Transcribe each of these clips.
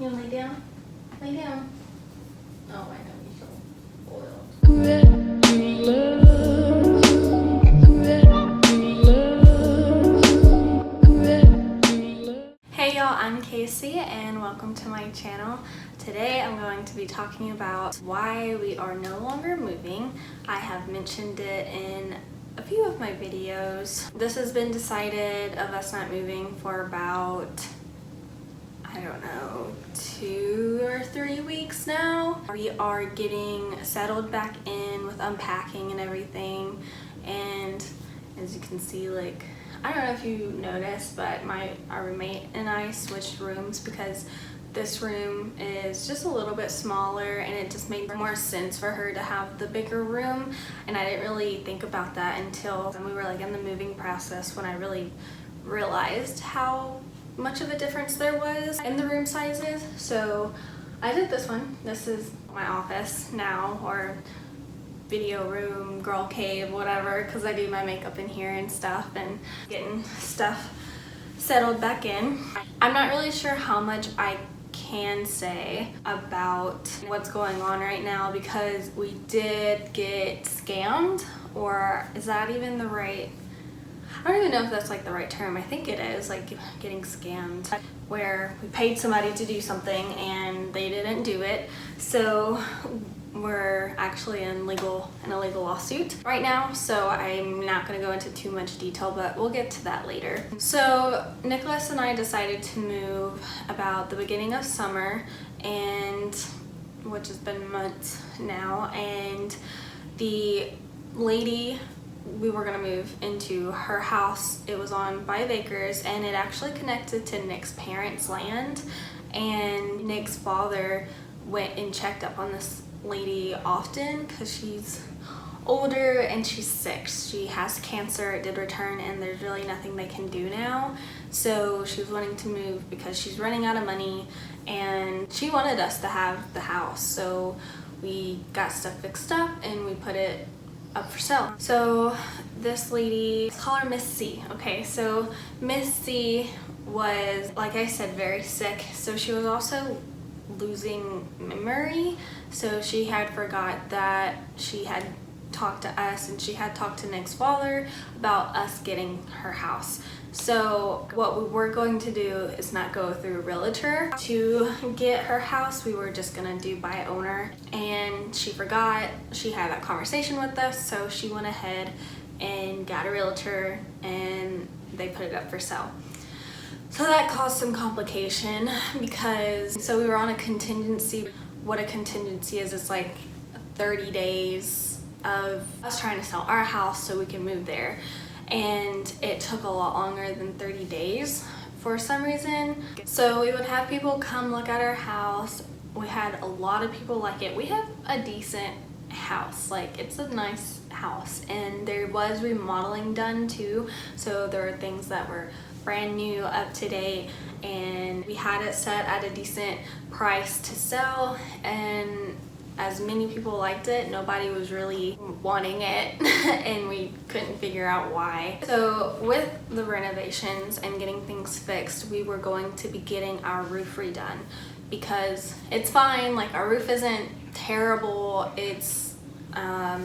You wanna lay down? Lay down. Oh, I know you feel oiled. Hey y'all, I'm Casey and welcome to my channel. Today I'm going to be talking about why we are no longer moving. I have mentioned it in a few of my videos. This has been decided of us not moving for about, I don't know, 2 or 3 weeks now. We are getting settled back in with unpacking and everything, and as you can see, like, I don't know if you noticed, but our roommate and I switched rooms because this room is just a little bit smaller and it just made more sense for her to have the bigger room. And I didn't really think about that until we were like in the moving process, when I really realized how much of a difference there was in the room sizes. So I did this one. This is my office now, or video room, girl cave, whatever, because I do my makeup in here and stuff, and getting stuff settled back in. I'm not really sure how much I can say about what's going on right now, because we did get scammed, or is that even the right, I don't even know if that's like the right term. I think it is, like getting scammed, where we paid somebody to do something and they didn't do it. So we're actually in a legal lawsuit right now, so I'm not going to go into too much detail, but we'll get to that later. So Nicholas and I decided to move about the beginning of summer, and which has been months now, and the lady we were going to move into, her house, it was on 5 acres, and it actually connected to Nick's parents' land, and Nick's father went and checked up on this lady often because she's older and she's sick. She has cancer. It did return, and there's really nothing they can do now. So she was wanting to move because she's running out of money, and she wanted us to have the house. So we got stuff fixed up and we put it up for sale. So this lady, let's call her Miss C. Okay, so Miss C was, like I said, very sick. So she was also losing memory. So she had forgot that she had talked to us, and she had talked to Nick's father about us getting her house. So what we were going to do is not go through a realtor to get her house. We were just gonna do by owner, and she forgot. She had that conversation with us, so she went ahead and got a realtor, and they put it up for sale. So that caused some complication, because so we were on a contingency. What a contingency is, it's like 30 days of us trying to sell our house so we can move there, and it took a lot longer than 30 days for some reason. So we would have people come look at our house. We had a lot of people like it. We have a decent house, like it's a nice house, and there was remodeling done too, so there were things that were brand new, up to date, and we had it set at a decent price to sell. And as many people liked it, nobody was really wanting it and we couldn't figure out why. So with the renovations and getting things fixed, we were going to be getting our roof redone, because it's fine, like our roof isn't terrible. It's I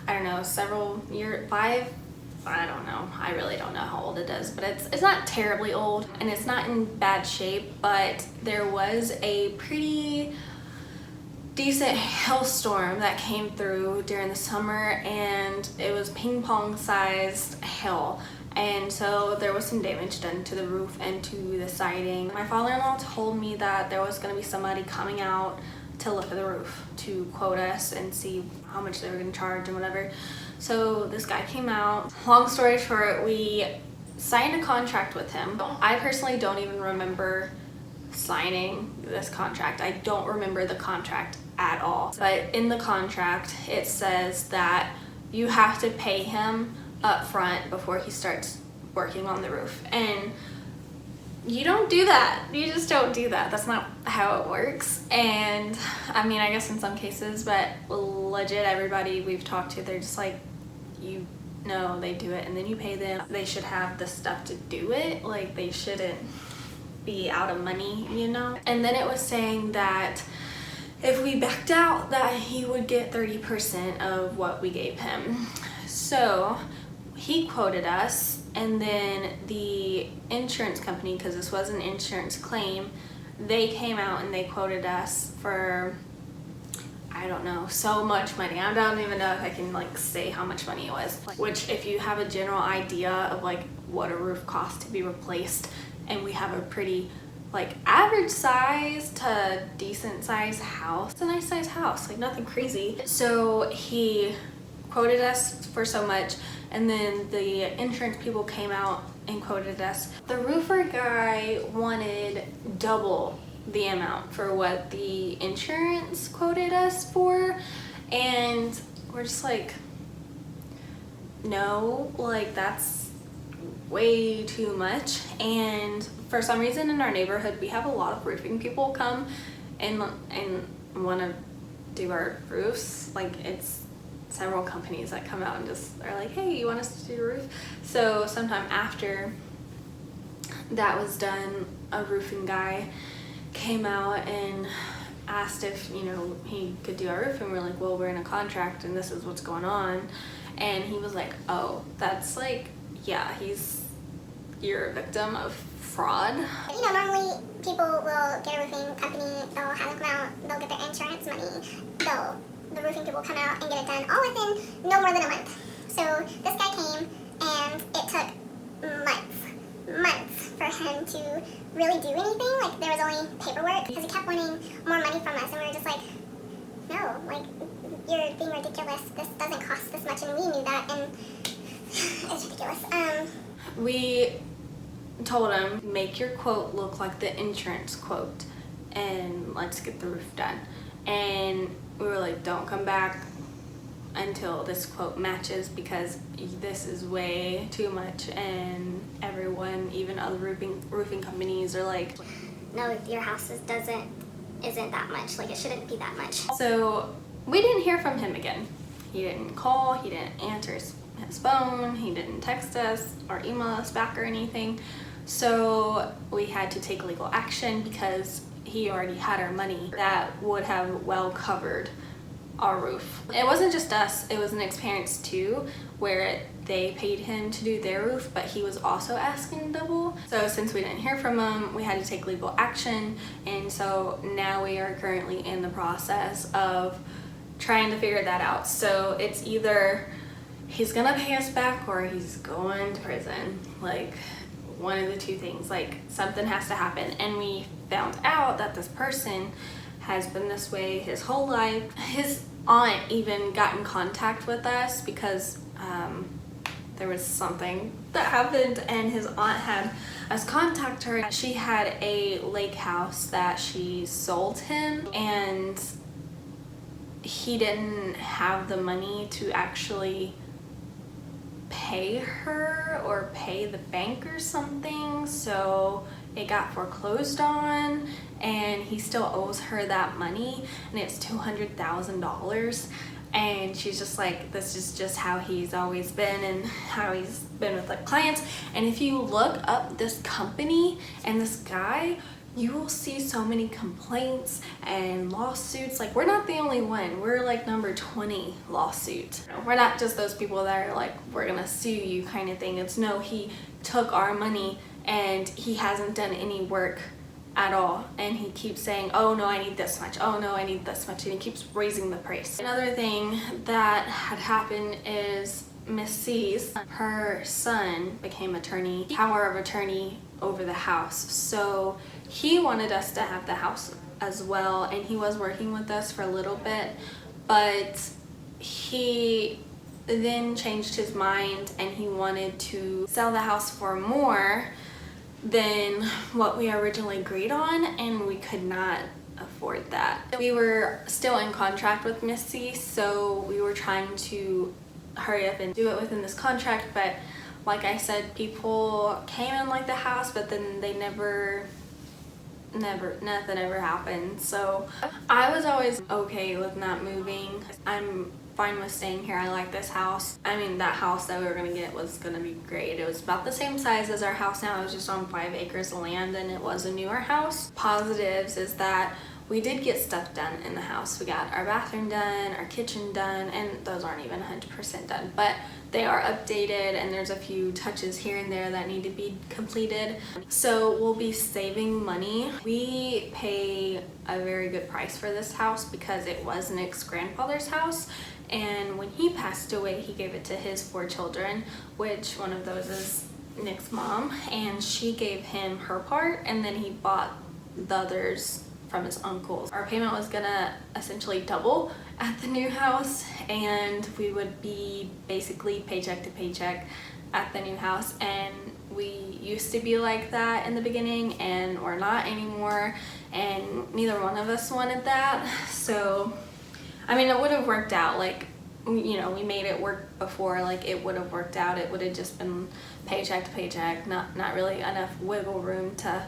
don't know, several years, 5, I don't know, I really don't know how old it is, but it's not terribly old, and it's not in bad shape. But there was a pretty decent hailstorm that came through during the summer, and it was ping pong sized hail, and so there was some damage done to the roof and to the siding. My father-in-law told me that there was going to be somebody coming out to look at the roof to quote us and see how much they were going to charge and whatever. So this guy came out. Long story short, we signed a contract with him. I personally don't even remember signing this contract. I don't remember the contract at all. But in the contract, it says that you have to pay him up front before he starts working on the roof. And you don't do that. You just don't do that. That's not how it works. And I mean, I guess in some cases, but legit everybody we've talked to, they're just like, you know, they do it and then you pay them. They should have the stuff to do it. Like, they shouldn't be out of money, you know? And then it was saying that if we backed out, that he would get 30% of what we gave him. So he quoted us, and then the insurance company, because this was an insurance claim, they came out and they quoted us for, I don't know, so much money. I don't even know if I can like say how much money it was. Which, if you have a general idea of like what a roof costs to be replaced, and we have a pretty like average size to decent size house. It's a nice size house, like nothing crazy. So he quoted us for so much, and then the insurance people came out and quoted us. The roofer guy wanted double the amount for what the insurance quoted us for, and we're just like, no, like that's way too much. And for some reason in our neighborhood we have a lot of roofing people come and want to do our roofs. Like, it's several companies that come out and just are like, hey, you want us to do your roof? So sometime after that was done, a roofing guy came out and asked if, you know, he could do our roof, and we're like, well, we're in a contract and this is what's going on. And he was like, oh, that's like, yeah, you're a victim of fraud. You know, normally people will get a roofing company, they'll have them come out, they'll get their insurance money, the roofing people come out and get it done all within no more than a month. So this guy came, and it took months for him to really do anything. Like, there was only paperwork, because he kept wanting more money from us, and we were just like, no, like, you're being ridiculous. This doesn't cost this much, and we knew that, and it's ridiculous. We told him, make your quote look like the insurance quote, and let's get the roof done. And we were like, don't come back until this quote matches, because this is way too much. And everyone, even other roofing companies, are like, no, your house isn't that much. Like, it shouldn't be that much. So we didn't hear from him again. He didn't call, he didn't answer his phone, he didn't text us or email us back or anything. So we had to take legal action, because he already had our money that would have well covered our roof. It wasn't just us, it was the next parents too, where they paid him to do their roof, but he was also asking double. So since we didn't hear from him, we had to take legal action, and so now we are currently in the process of trying to figure that out. So it's either he's gonna pay us back or he's going to prison. Like, one of the two things. Like, something has to happen. And we found out that this person has been this way his whole life. His aunt even got in contact with us because there was something that happened, and his aunt had us contact her. She had a lake house that she sold him, and he didn't have the money to actually pay her or pay the bank or something, so it got foreclosed on, and he still owes her that money, and it's $200,000. And she's just like, this is just how he's always been and how he's been with like clients. And if you look up this company and this guy, you will see so many complaints and lawsuits. Like, we're not the only one. We're like number 20 lawsuit. We're not just those people that are like, we're gonna sue you kind of thing. It's no, he took our money and he hasn't done any work at all, and he keeps saying, oh no, I need this much, oh no, I need this much, and he keeps raising the price. Another thing that had happened is Miss C's, her son became power of attorney over the house, so he wanted us to have the house as well, and he was working with us for a little bit, but he then changed his mind and he wanted to sell the house for more than what we originally agreed on, and we could not afford that. We were still in contract with Miss C, so we were trying to hurry up and do it within this contract, but like I said, people came and liked the house, but then they nothing ever happened. So I was always okay with not moving. I'm fine with staying here. I like this house. I mean, that house that we were gonna get was gonna be great. It was about the same size as our house now. It was just on 5 acres of land, and it was a newer house. Positives is that we did get stuff done in the house. We got our bathroom done, our kitchen done, and those aren't even 100% done, but they are updated, and there's a few touches here and there that need to be completed. So we'll be saving money. We pay a very good price for this house because it was Nick's grandfather's house, and when he passed away, he gave it to his 4 children, which one of those is Nick's mom, and she gave him her part, and then he bought the others from his uncles. Our payment was gonna essentially double at the new house, and we would be basically paycheck to paycheck at the new house, and we used to be like that in the beginning, and we're not anymore, and neither one of us wanted that. So I mean, it would have worked out, like, you know, we made it work before, like it would have worked out. It would have just been paycheck to paycheck, not really enough wiggle room to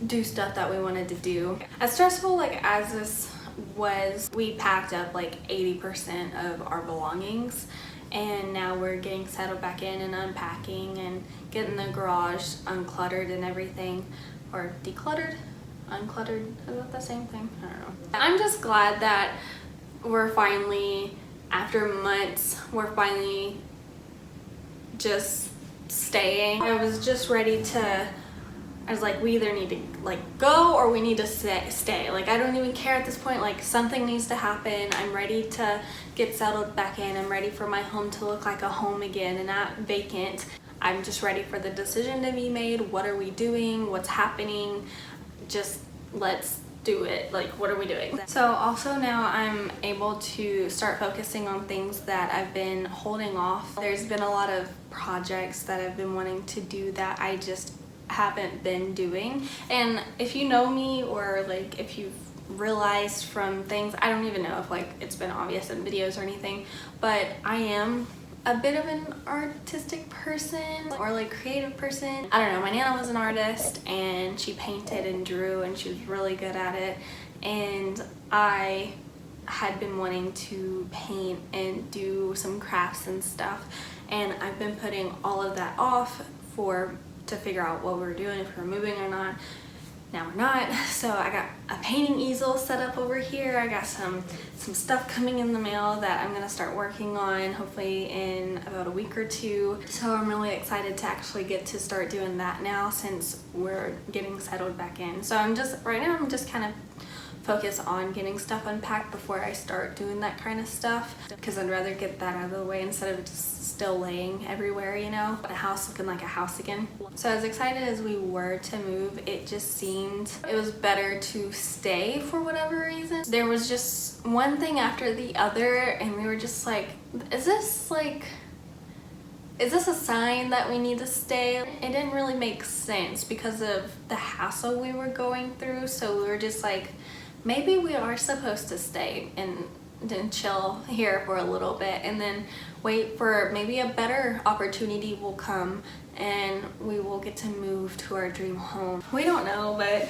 do stuff that we wanted to do. As stressful like as this was, we packed up like 80% of our belongings, and now we're getting settled back in and unpacking and getting the garage uncluttered and everything. Or decluttered? Uncluttered? Is that the same thing? I don't know. I'm just glad that we're finally, after months, we're finally just staying. I was just ready to, I was like, we either need to like go or we need to stay. Like, I don't even care at this point. Like, something needs to happen. I'm ready to get settled back in. I'm ready for my home to look like a home again and not vacant. I'm just ready for the decision to be made. What are we doing? What's happening? Just let's do it. Like, what are we doing? So also now I'm able to start focusing on things that I've been holding off. There's been a lot of projects that I've been wanting to do that I just haven't been doing. And if you know me, or like if you've realized from things, I don't even know if like it's been obvious in videos or anything, but I am a bit of an artistic person, or like creative person. I don't know, my Nana was an artist and she painted and drew and she was really good at it, and I had been wanting to paint and do some crafts and stuff, and I've been putting all of that off to figure out what we were doing, if we were moving or not. Now we're not. So I got a painting easel set up over here. I got some stuff coming in the mail that I'm gonna start working on hopefully in about a week or 2. So I'm really excited to actually get to start doing that now, since we're getting settled back in. So right now I'm just kind of focus on getting stuff unpacked before I start doing that kind of stuff, because I'd rather get that out of the way instead of just still laying everywhere, you know, the house looking like a house again. So as excited as we were to move, it just seemed it was better to stay for whatever reason. There was just one thing after the other, and we were just like, is this a sign that we need to stay? It didn't really make sense because of the hassle we were going through. So we were just like, maybe we are supposed to stay and chill here for a little bit, and then wait for maybe a better opportunity will come and we will get to move to our dream home. We don't know, but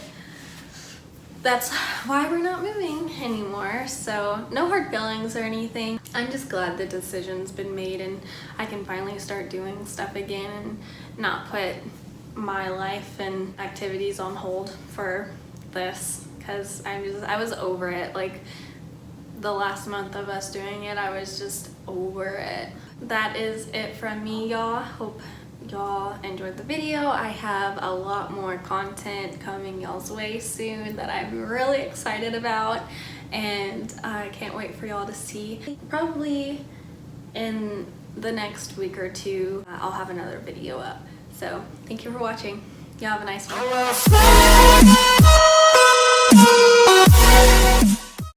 that's why we're not moving anymore. So no hard feelings or anything. I'm just glad the decision's been made and I can finally start doing stuff again and not put my life and activities on hold for this, because I was over it. Like, the last month of us doing it, I was just over it. That is it from me, y'all. Hope y'all enjoyed the video. I have a lot more content coming y'all's way soon that I'm really excited about, and I can't wait for y'all to see. Probably in the next week or 2, I'll have another video up. So thank you for watching. Y'all have a nice one.